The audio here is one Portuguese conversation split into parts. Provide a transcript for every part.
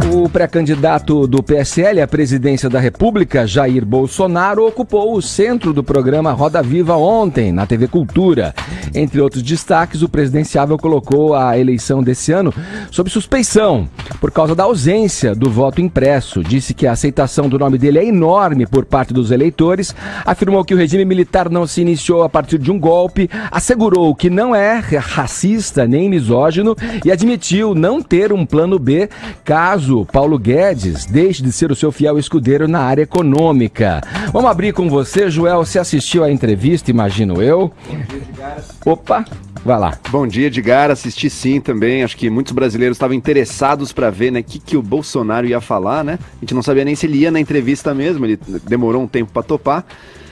O pré-candidato do PSL à presidência da República, Jair Bolsonaro, ocupou o centro do programa Roda Viva ontem, na TV Cultura. Entre outros destaques, o presidenciável colocou a eleição desse ano sob suspeição, por causa da ausência do voto impresso. Disse que a aceitação do nome dele é enorme por parte dos eleitores, afirmou que o regime militar não se iniciou a partir de um golpe, assegurou que não é racista nem misógino e admitiu não ter um plano B caso Paulo Guedes deixe de ser o seu fiel escudeiro na área econômica. Vamos abrir com você, Joel. Você assistiu à entrevista, imagino eu. Bom dia, Edgar. Opa, vai lá. Bom dia, Edgar. Assisti sim também. Acho que muitos brasileiros estavam interessados para ver, né, o que o Bolsonaro ia falar, né? A gente não sabia nem se ele ia na entrevista mesmo, ele demorou um tempo para topar.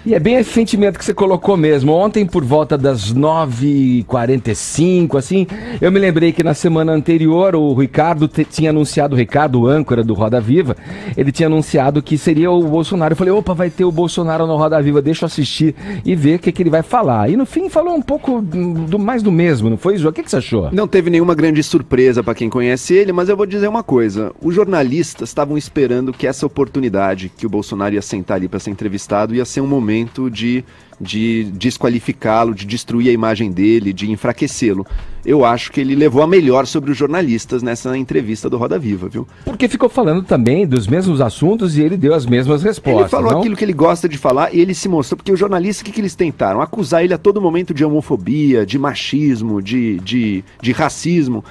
E é bem esse sentimento que você colocou mesmo. Ontem, por volta das 9h45, assim, eu me lembrei que na semana anterior o Ricardo tinha anunciado, o Ricardo, o âncora do Roda Viva, ele tinha anunciado que seria o Bolsonaro. Eu falei, opa, vai ter o Bolsonaro no Roda Viva, deixa eu assistir e ver o que ele vai falar. E no fim falou um pouco mais do mesmo, não foi, João? O que você achou? Não teve nenhuma grande surpresa para quem conhece ele, mas eu vou dizer uma coisa. Os jornalistas estavam esperando que essa oportunidade que o Bolsonaro ia sentar ali para ser entrevistado ia ser um momento de desqualificá-lo, de destruir a imagem dele, de enfraquecê-lo. Eu acho que ele levou a melhor sobre os jornalistas nessa entrevista do Roda Viva, viu? Porque ficou falando também dos mesmos assuntos e ele deu as mesmas respostas. Ele falou aquilo que ele gosta de falar e ele se mostrou, porque os jornalistas, o que eles tentaram? Acusar ele a todo momento de homofobia, de machismo, de racismo.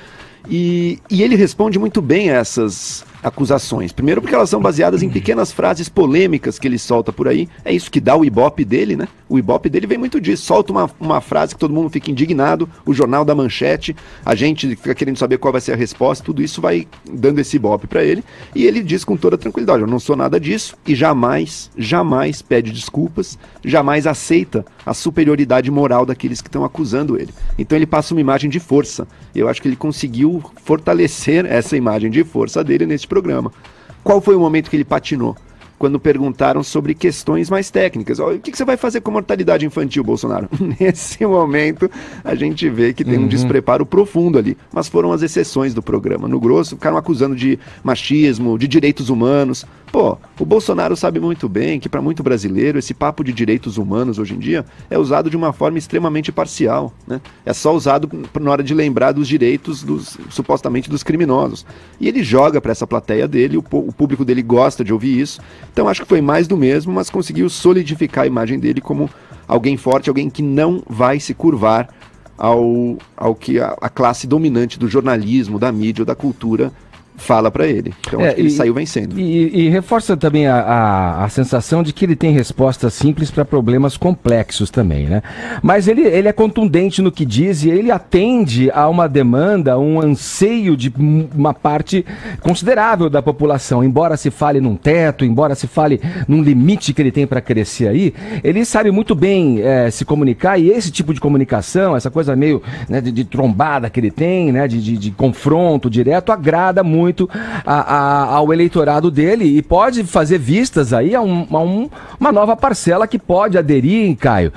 E ele responde muito bem a essas acusações. Primeiro porque elas são baseadas em pequenas frases polêmicas que ele solta por aí. É isso que dá o ibope dele, né? O ibope dele vem muito disso. Solta uma frase que todo mundo fica indignado, o jornal dá manchete, a gente fica querendo saber qual vai ser a resposta, tudo isso vai dando esse ibope pra ele. E ele diz com toda tranquilidade, eu não sou nada disso, e jamais pede desculpas, jamais aceita a superioridade moral daqueles que estão acusando ele. Então ele passa uma imagem de força. Eu acho que ele conseguiu fortalecer essa imagem de força dele nesse programa. Qual foi o momento que ele patinou? Quando perguntaram sobre questões mais técnicas. O que você vai fazer com a mortalidade infantil, Bolsonaro? Nesse momento, a gente vê que tem um despreparo profundo ali. Mas foram as exceções do programa. No grosso, ficaram acusando de machismo, de direitos humanos. Pô, o Bolsonaro sabe muito bem que para muito brasileiro esse papo de direitos humanos hoje em dia é usado de uma forma extremamente parcial, né? É só usado na hora de lembrar dos direitos supostamente dos criminosos. E ele joga para essa plateia dele, o público dele gosta de ouvir isso. Então acho que foi mais do mesmo, mas conseguiu solidificar a imagem dele como alguém forte, alguém que não vai se curvar ao que a classe dominante do jornalismo, da mídia ou da cultura fala para ele. Então acho que ele saiu vencendo. E reforça também a sensação de que ele tem respostas simples para problemas complexos também, né? Mas ele é contundente no que diz e ele atende a uma demanda, um anseio de uma parte considerável da população. Embora se fale num teto, embora se fale num limite que ele tem para crescer aí, ele sabe muito bem se comunicar, e esse tipo de comunicação, essa coisa meio, né, de trombada que ele tem, né, de confronto direto, agrada muito ao eleitorado dele e pode fazer vistas aí a uma nova parcela que pode aderir, Caio,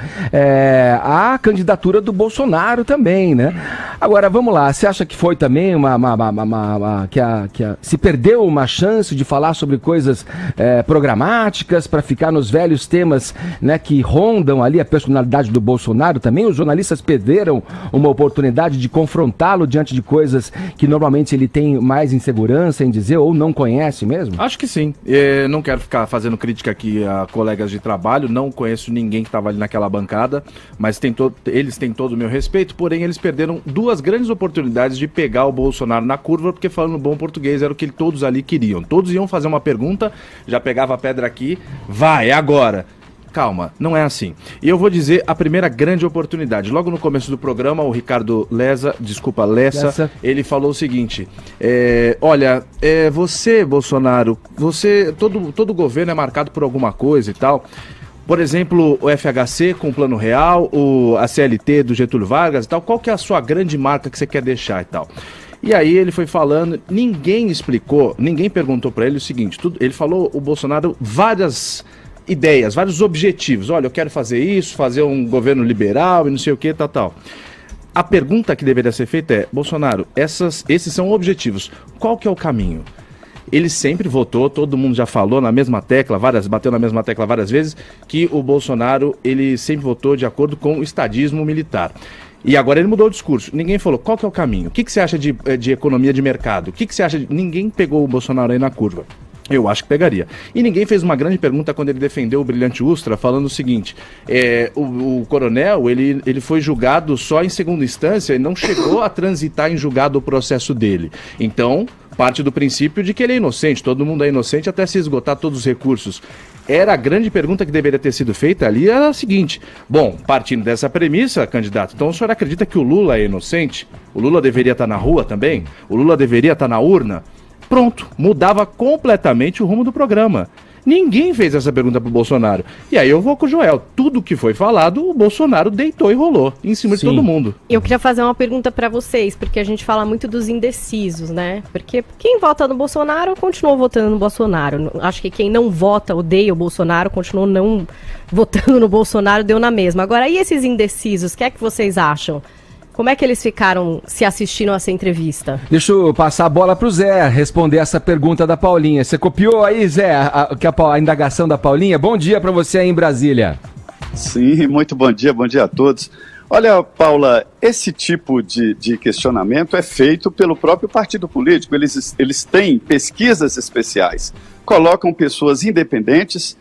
à candidatura do Bolsonaro também, né? Agora, vamos lá, você acha que foi também se perdeu uma chance de falar sobre coisas programáticas para ficar nos velhos temas, né, que rondam ali a personalidade do Bolsonaro também? Os jornalistas perderam uma oportunidade de confrontá-lo diante de coisas que normalmente ele tem mais insegurança em dizer, ou não conhece mesmo? Acho que sim. Não quero ficar fazendo crítica aqui a colegas de trabalho, não conheço ninguém que estava ali naquela bancada, mas eles têm todo o meu respeito, porém eles perderam duas grandes oportunidades de pegar o Bolsonaro na curva, porque falando bom português era o que todos ali queriam. Todos iam fazer uma pergunta, já pegava a pedra aqui, vai, agora. Calma, não é assim. E eu vou dizer a primeira grande oportunidade. Logo no começo do programa, o Ricardo Lessa, ele falou o seguinte, olha, você, Bolsonaro, todo governo é marcado por alguma coisa e tal. Por exemplo, o FHC com o Plano Real, a CLT do Getúlio Vargas e tal, qual que é a sua grande marca que você quer deixar e tal? E aí ele foi falando, ninguém explicou, ninguém perguntou para ele o seguinte, ele falou, o Bolsonaro, várias ideias, vários objetivos. Olha, eu quero fazer isso, fazer um governo liberal e não sei o que, tal. A pergunta que deveria ser feita é, Bolsonaro, esses são objetivos. Qual que é o caminho? ele sempre votou, todo mundo já falou na mesma tecla, bateu na mesma tecla várias vezes, que o Bolsonaro, ele sempre votou de acordo com o estadismo militar. E agora ele mudou o discurso. Ninguém falou qual que é o caminho. O que você acha de economia de mercado? O que você acha de... Ninguém pegou o Bolsonaro aí na curva. Eu acho que pegaria. E ninguém fez uma grande pergunta quando ele defendeu o Brilhante Ustra, falando o seguinte, o coronel, ele foi julgado só em segunda instância e não chegou a transitar em julgado o processo dele. Então, parte do princípio de que ele é inocente, todo mundo é inocente até se esgotar todos os recursos. Era a grande pergunta que deveria ter sido feita ali, era a seguinte, bom, partindo dessa premissa, candidato, então o senhor acredita que o Lula é inocente? O Lula deveria estar na rua também? O Lula deveria estar na urna? Pronto, mudava completamente o rumo do programa. Ninguém fez essa pergunta pro Bolsonaro. E aí eu vou com o Joel. Tudo que foi falado, o Bolsonaro deitou e rolou em cima de todo mundo. Eu queria fazer uma pergunta para vocês, porque a gente fala muito dos indecisos, né? Porque quem vota no Bolsonaro, continuou votando no Bolsonaro. Acho que quem não vota, odeia o Bolsonaro, continuou não votando no Bolsonaro, deu na mesma. Agora, e esses indecisos, o que é que vocês acham? Como é que eles ficaram se assistindo a essa entrevista? Deixa eu passar a bola pro Zé responder essa pergunta da Paulinha. Você copiou aí, Zé, a indagação da Paulinha? Bom dia para você aí em Brasília. Sim, muito bom dia a todos. Olha, Paula, esse tipo de questionamento é feito pelo próprio partido político. Eles têm pesquisas especiais, colocam pessoas independentes,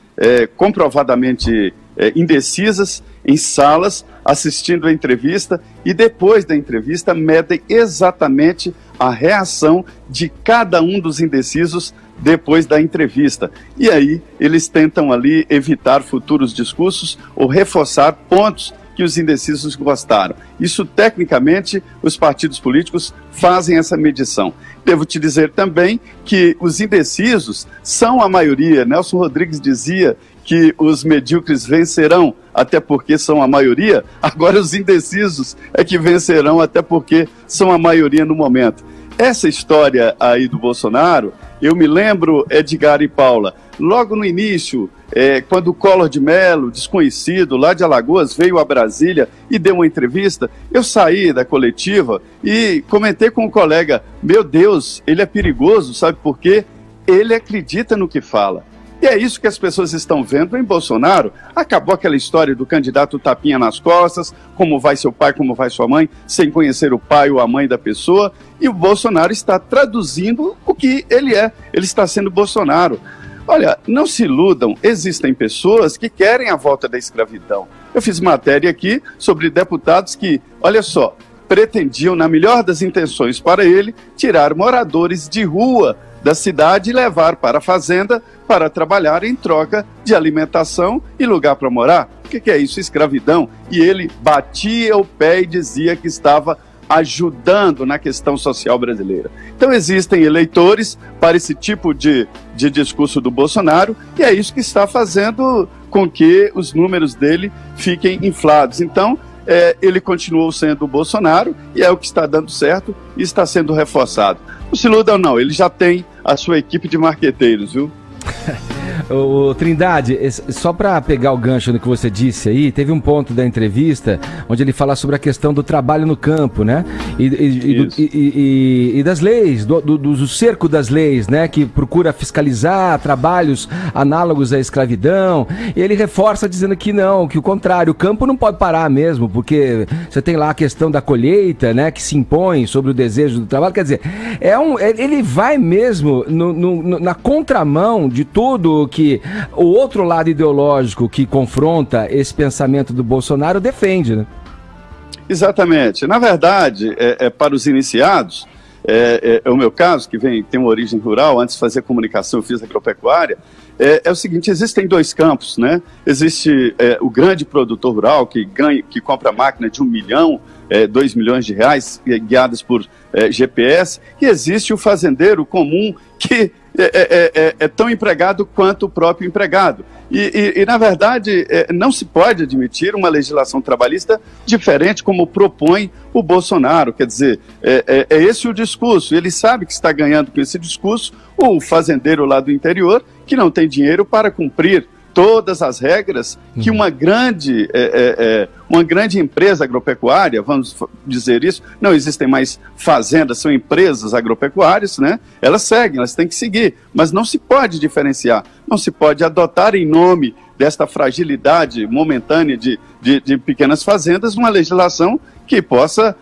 comprovadamente indecisas, em salas, assistindo a entrevista, e depois da entrevista medem exatamente a reação de cada um dos indecisos depois da entrevista. E aí eles tentam ali evitar futuros discursos ou reforçar pontos que os indecisos gostaram. Isso, tecnicamente, os partidos políticos fazem essa medição. Devo te dizer também que os indecisos são a maioria. Nelson Rodrigues dizia que os medíocres vencerão, até porque são a maioria. Agora os indecisos é que vencerão, até porque são a maioria no momento. Essa história aí do Bolsonaro, eu me lembro, Edgar e Paula, logo no início, quando o Collor de Mello, desconhecido, lá de Alagoas, veio a Brasília e deu uma entrevista, eu saí da coletiva e comentei com um colega, meu Deus, ele é perigoso, sabe por quê? Ele acredita no que fala. E é isso que as pessoas estão vendo em Bolsonaro. Acabou aquela história do candidato tapinha nas costas, como vai seu pai, como vai sua mãe, sem conhecer o pai ou a mãe da pessoa. E o Bolsonaro está traduzindo o que ele é. Ele está sendo Bolsonaro. Olha, não se iludam, existem pessoas que querem a volta da escravidão. Eu fiz matéria aqui sobre deputados que, olha só, pretendiam, na melhor das intenções para ele, tirar moradores de rua da cidade e levar para a fazenda para trabalhar em troca de alimentação e lugar para morar. O que é isso? Escravidão. E ele batia o pé e dizia que estava ajudando na questão social brasileira. Então existem eleitores para esse tipo de discurso do Bolsonaro e é isso que está fazendo com que os números dele fiquem inflados. Então, ele continuou sendo o Bolsonaro e é o que está dando certo e está sendo reforçado. Não se iludam não, ele já tem a sua equipe de marqueteiros, viu? Ô, Trindade, só para pegar o gancho no que você disse aí, teve um ponto da entrevista onde ele fala sobre a questão do trabalho no campo, né? E das leis, do cerco das leis, né? Que procura fiscalizar trabalhos análogos à escravidão. E ele reforça dizendo que não, que o contrário, o campo não pode parar mesmo, porque você tem lá a questão da colheita, né? Que se impõe sobre o desejo do trabalho. Quer dizer, ele vai mesmo na contramão de tudo que o outro lado ideológico que confronta esse pensamento do Bolsonaro defende, né? Exatamente. Na verdade, para os iniciados, é o meu caso, que tem uma origem rural, antes de fazer comunicação eu fiz agropecuária, é o seguinte, existem dois campos, né? Existe o grande produtor rural que compra máquina de 1 milhão, 2 milhões de reais, guiadas por GPS, e existe o fazendeiro comum que é tão empregado quanto o próprio empregado. E na verdade, não se pode admitir uma legislação trabalhista diferente como propõe o Bolsonaro. Quer dizer, é esse o discurso. Ele sabe que está ganhando com esse discurso o fazendeiro lá do interior, que não tem dinheiro para cumprir todas as regras que uma grande empresa agropecuária, vamos dizer isso, não existem mais fazendas, são empresas agropecuárias, né? Elas seguem, elas têm que seguir, mas não se pode diferenciar, não se pode adotar em nome desta fragilidade momentânea de pequenas fazendas uma legislação que possa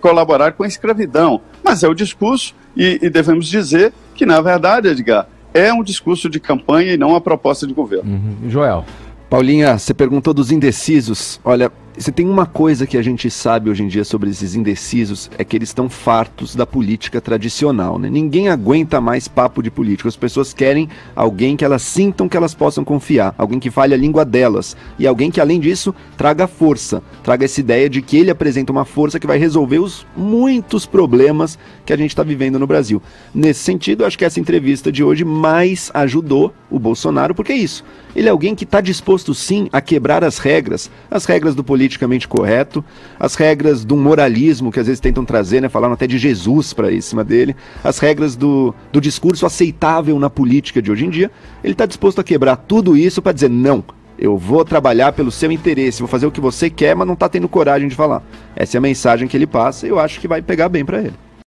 colaborar com a escravidão. Mas é o discurso e devemos dizer que, na verdade, Edgar, é um discurso de campanha e não uma proposta de governo. Joel. Paulinha, você perguntou dos indecisos. Olha, se tem uma coisa que a gente sabe hoje em dia sobre esses indecisos, é que eles estão fartos da política tradicional, né? Ninguém aguenta mais papo de político. As pessoas querem alguém que elas sintam que elas possam confiar, alguém que fale a língua delas, e alguém que, além disso, traga força, traga essa ideia de que ele apresenta uma força que vai resolver os muitos problemas que a gente está vivendo no Brasil. Nesse sentido, eu acho que essa entrevista de hoje mais ajudou o Bolsonaro, porque é isso. Ele é alguém que está disposto, sim, a quebrar as regras do politicamente correto, as regras do moralismo que às vezes tentam trazer, né, falando até de Jesus para em cima dele, as regras do discurso aceitável na política de hoje em dia. Ele está disposto a quebrar tudo isso para dizer, não, eu vou trabalhar pelo seu interesse, vou fazer o que você quer, mas não está tendo coragem de falar. Essa é a mensagem que ele passa e eu acho que vai pegar bem para ele.